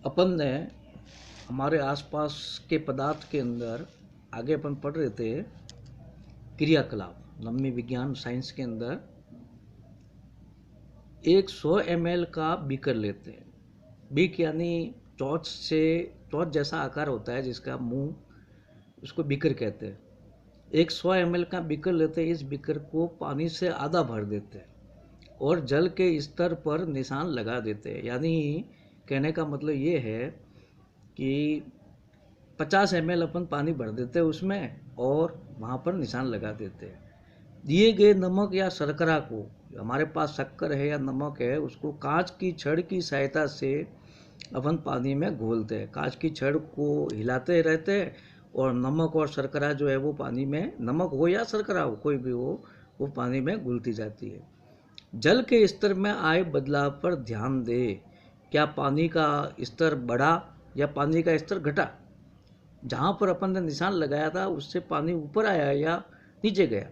अपन ने हमारे आसपास के पदार्थ के अंदर आगे अपन पढ़ रहे थे क्रियाकलाप। नवमी विज्ञान साइंस के अंदर एक 100 ml का बीकर लेते हैं। बीक यानी चोंच जैसा आकार होता है जिसका मुंह, उसको बीकर कहते हैं। एक 100 ml का बीकर लेते हैं। इस बीकर को पानी से आधा भर देते हैं और जल के स्तर पर निशान लगा देते हैं। यानी कहने का मतलब ये है कि 50 ml अपन पानी भर देते हैं उसमें और वहाँ पर निशान लगा देते हैं। दिए गए नमक या शर्करा को, हमारे पास शक्कर है या नमक है, उसको कांच की छड़ की सहायता से अपन पानी में घोलते हैं। कांच की छड़ को हिलाते रहते हैं और नमक और शर्करा जो है वो पानी में, नमक हो या शर्करा हो कोई भी हो, वो पानी में घुलती जाती है। जल के स्तर में आए बदलाव पर ध्यान दें। क्या पानी का स्तर बढ़ा या पानी का स्तर घटा? जहाँ पर अपन ने निशान लगाया था उससे पानी ऊपर आया या नीचे गया?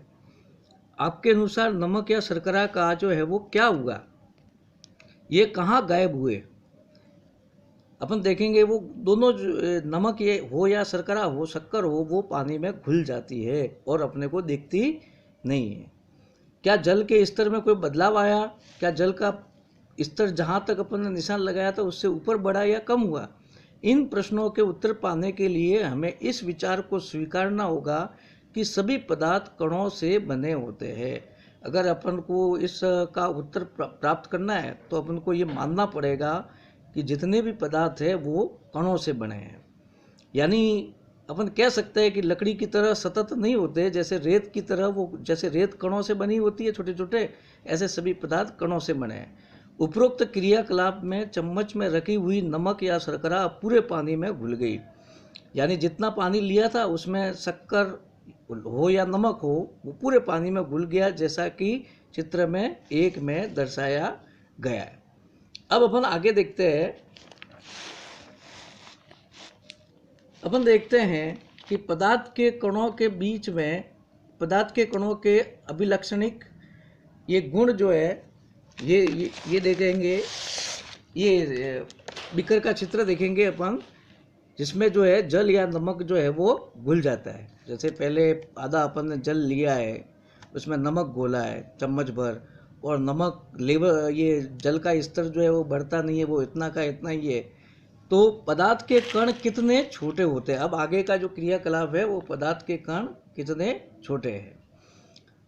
आपके अनुसार नमक या शर्करा का जो है वो क्या हुआ? ये कहाँ गायब हुए? अपन देखेंगे वो दोनों, नमक ये हो या शर्करा हो, शक्कर हो, वो पानी में घुल जाती है और अपने को दिखती नहीं है। क्या जल के स्तर में कोई बदलाव आया? क्या जल का स्तर जहाँ तक अपन ने निशान लगाया था उससे ऊपर बढ़ा या कम हुआ? इन प्रश्नों के उत्तर पाने के लिए हमें इस विचार को स्वीकारना होगा कि सभी पदार्थ कणों से बने होते हैं। अगर अपन को इस का उत्तर प्राप्त करना है तो अपन को ये मानना पड़ेगा कि जितने भी पदार्थ है वो कणों से बने हैं। यानी अपन कह सकते हैं कि लकड़ी की तरह सतत नहीं होते, जैसे रेत की तरह, वो जैसे रेत कणों से बनी होती है छोटे छोटे, ऐसे सभी पदार्थ कणों से बने हैं। उपरोक्त क्रियाकलाप में चम्मच में रखी हुई नमक या शर्करा पूरे पानी में घुल गई। यानी जितना पानी लिया था उसमें शक्कर हो या नमक हो, वो पूरे पानी में घुल गया, जैसा कि चित्र में 1 में दर्शाया गया है। अब अपन आगे देखते हैं। अपन देखते हैं कि पदार्थ के कणों के बीच में, पदार्थ के कणों के अभिलक्षणिक ये गुण जो है, ये देखेंगे, ये बीकर का चित्र देखेंगे अपन, जिसमें जो है जल या नमक जो है वो घुल जाता है। जैसे पहले आधा अपन ने जल लिया है, उसमें नमक घोला है चम्मच भर, और नमक लेवल, ये जल का स्तर जो है वो बढ़ता नहीं है, वो इतना का इतना ही है। तो पदार्थ के कण कितने छोटे होते हैं? अब आगे का जो क्रियाकलाप है वो पदार्थ के कण कितने छोटे हैं।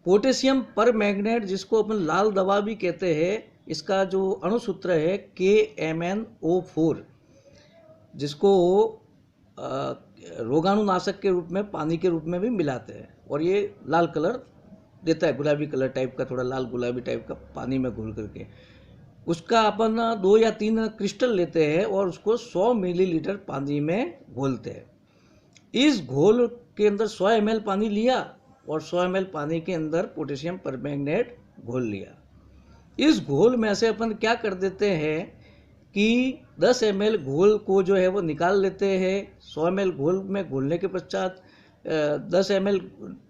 पोटेशियम पर मैग्नेट, जिसको अपन लाल दवा भी कहते हैं, इसका जो अणुसूत्र है KMnO4, जिसको रोगाणुनाशक के रूप में, पानी के रूप में भी मिलाते हैं, और ये लाल कलर देता है, गुलाबी कलर टाइप का, थोड़ा लाल गुलाबी टाइप का, पानी में घुल करके। उसका अपन 2 या 3 क्रिस्टल लेते हैं और उसको 100 मिलीलीटर पानी में घोलते हैं। इस घोल के अंदर 100 ml पानी लिया और 100 ml पानी के अंदर पोटेशियम परमैंगनेट घोल लिया। इस घोल में से अपन क्या कर देते हैं कि 10 ml घोल को जो है वो निकाल लेते हैं। 100 ml घोल में घोलने के पश्चात 10 ml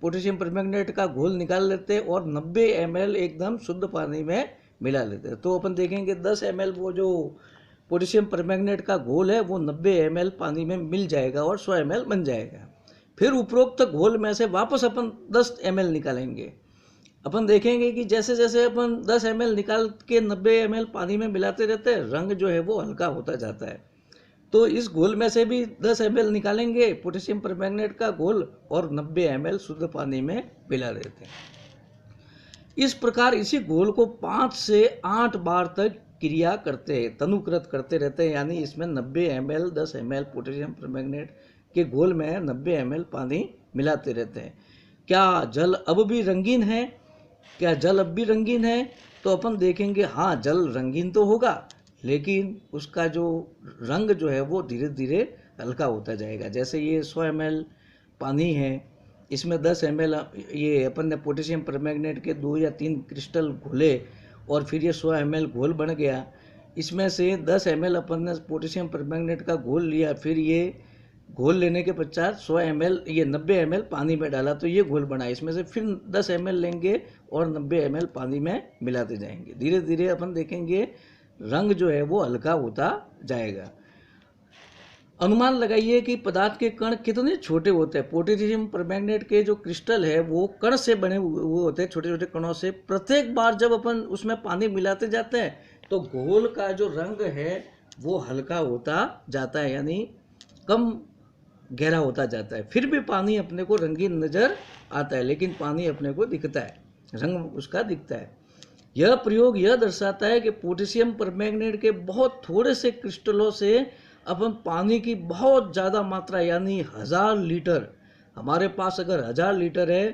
पोटेशियम परमैंगनेट का घोल निकाल लेते हैं और 90 ml एकदम शुद्ध पानी में मिला लेते हैं। तो अपन देखेंगे 10 ml वो जो पोटेशियम परमैंगनेट का घोल है वो 90 ml पानी में मिल जाएगा और 100 ml बन जाएगा। फिर उपरोक्त घोल में से वापस अपन 10 ml निकालेंगे। अपन देखेंगे कि जैसे जैसे अपन 10 ml निकाल के 90 ml पानी में मिलाते रहते हैं, रंग जो है वो हल्का होता जाता है। तो इस घोल में से भी 10 ml निकालेंगे पोटेशियम परमैंगनेट का घोल और 90 ml शुद्ध पानी में मिला देते हैं। इस प्रकार इसी घोल को 5 से 8 बार तक क्रिया करते हैं, तनुकृत करते रहते हैं। यानी इसमें 90 ml 10 ml पोटेशियम परमैंगनेट के घोल में 90 ml पानी मिलाते रहते हैं। क्या जल अब भी रंगीन है? क्या जल अब भी रंगीन है? तो अपन देखेंगे हाँ, जल रंगीन तो होगा, लेकिन उसका जो रंग जो है वो धीरे धीरे हल्का होता जाएगा। जैसे ये 100 ml पानी है, इसमें 10 ml ये अपन ने पोटेशियम परमैंगनेट के 2 या 3 क्रिस्टल घोले और फिर ये 100 ml घोल बन गया। इसमें से 10 ml अपन ने पोटेशियम परमैंगनेट का घोल लिया, फिर ये घोल लेने के पश्चात 100 ml, ये 90 ml पानी में डाला, तो ये घोल बना। इसमें से फिर 10 ml लेंगे और 90 ml पानी में मिलाते जाएंगे। धीरे धीरे अपन देखेंगे रंग जो है वो हल्का होता जाएगा। अनुमान लगाइए कि पदार्थ के कण कितने छोटे होते हैं। पोटेशियम परमैंगनेट के जो क्रिस्टल है वो कण से बने हुए होते हैं, छोटे छोटे कणों से। प्रत्येक बार जब अपन उसमें पानी मिलाते जाते हैं तो घोल का जो रंग है वो हल्का होता जाता है, यानी कम गहरा होता जाता है। फिर भी पानी अपने को रंगीन नजर आता है, लेकिन पानी अपने को दिखता है, रंग उसका दिखता है। यह प्रयोग यह दर्शाता है कि पोटेशियम परमैंगनेट के बहुत थोड़े से क्रिस्टलों से अपन पानी की बहुत ज़्यादा मात्रा, यानी 1000 लीटर, हमारे पास अगर 1000 लीटर है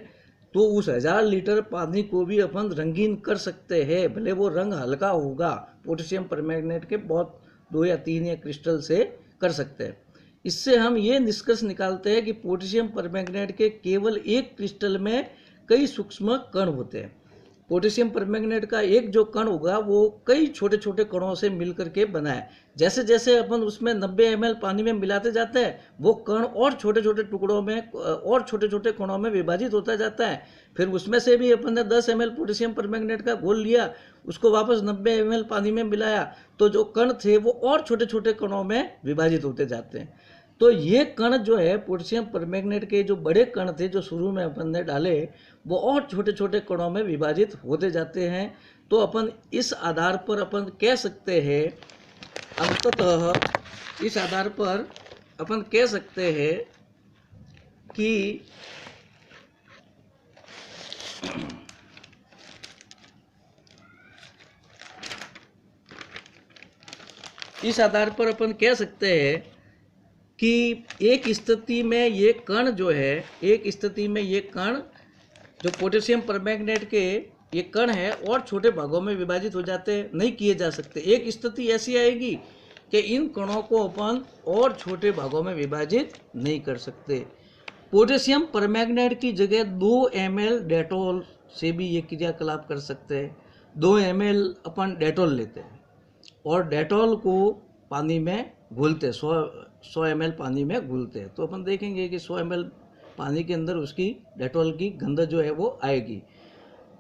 तो उस 1000 लीटर पानी को भी अपन रंगीन कर सकते हैं, भले वो रंग हल्का होगा। पोटेशियम परमैंगनेट के बहुत 2 या 3 या क्रिस्टल से कर सकते हैं। इससे हम ये निष्कर्ष निकालते हैं कि पोटेशियम परमैंगनेट के केवल एक क्रिस्टल में कई सूक्ष्म कण होते हैं। पोटेशियम परमैंगनेट का एक जो कण होगा वो कई छोटे छोटे कणों से मिलकर के बना है। जैसे जैसे अपन उसमें 90 ml पानी में मिलाते जाते हैं वो कण और छोटे छोटे टुकड़ों में और छोटे छोटे कणों में विभाजित होता जाता है। फिर उसमें से भी अपन ने 10 ml पोटेशियम परमैंगनेट का घोल लिया, उसको वापस 90 ml पानी में मिलाया तो जो कण थे वो और छोटे छोटे कणों में विभाजित होते जाते हैं। तो ये कण जो है पोटेशियम परमैंगनेट के जो बड़े कण थे जो शुरू में अपन ने डाले वो और छोटे छोटे कणों में विभाजित होते जाते हैं। तो अपन इस आधार पर अपन कह सकते हैं, अंततः इस आधार पर अपन कह सकते हैं कि इस आधार पर अपन कह सकते हैं कि एक स्थिति में ये कण जो है, एक स्थिति में ये कण जो पोटेशियम परमैंगनेट के ये कण है और छोटे भागों में विभाजित हो जाते हैं, नहीं किए जा सकते। एक स्थिति ऐसी आएगी कि इन कणों को अपन और छोटे भागों में विभाजित नहीं कर सकते। पोटेशियम परमैंगनेट की जगह 2 ml डेटॉल से भी ये क्रियाकलाप कर सकते हैं। 2 ml अपन डेटॉल लेते हैं और डेटॉल को पानी में घोलते, 100 ml पानी में घोलते हैं, तो अपन देखेंगे कि 100 ml पानी के अंदर उसकी डेटॉल की गंध जो है वो आएगी।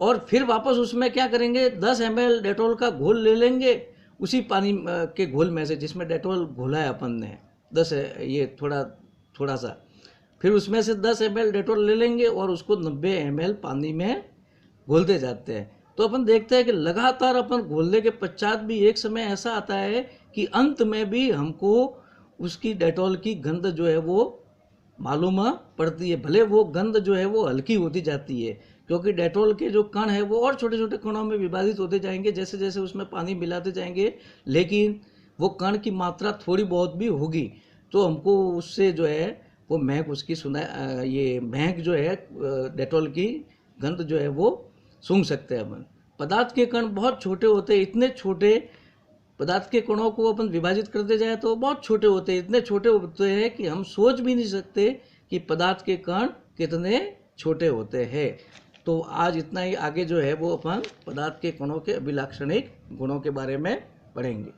और फिर वापस उसमें क्या करेंगे, 10 ml डेटॉल का घोल ले लेंगे उसी पानी के घोल में से जिसमें डेटॉल घोला है अपन ने, 10 ये थोड़ा सा, फिर उसमें से 10 ml डेटॉल ले लेंगे और उसको 90 ml पानी में घोलते जाते हैं। तो अपन देखते हैं कि लगातार अपन घोलने के पश्चात भी एक समय ऐसा आता है कि अंत में भी हमको उसकी डेटॉल की गंध जो है वो मालूम पड़ती है। भले वो गंध जो है वो हल्की होती जाती है, क्योंकि डेटॉल के जो कण है वो और छोटे छोटे कणों में विभाजित होते जाएंगे जैसे जैसे उसमें पानी मिलाते जाएंगे, लेकिन वो कण की मात्रा थोड़ी बहुत भी होगी तो हमको उससे जो है वो महक उसकी ये महक जो है डेटॉल की गंध जो है वो सूंघ सकते हैं अपन। पदार्थ के कण बहुत छोटे होते हैं, इतने छोटे पदार्थ के कणों को अपन विभाजित करते जाए तो बहुत छोटे होते हैं, इतने छोटे होते हैं कि हम सोच भी नहीं सकते कि पदार्थ के कण कितने छोटे होते हैं। तो आज इतना ही, आगे जो है वो अपन पदार्थ के कणों के अभिलाक्षणिक गुणों के बारे में पढ़ेंगे।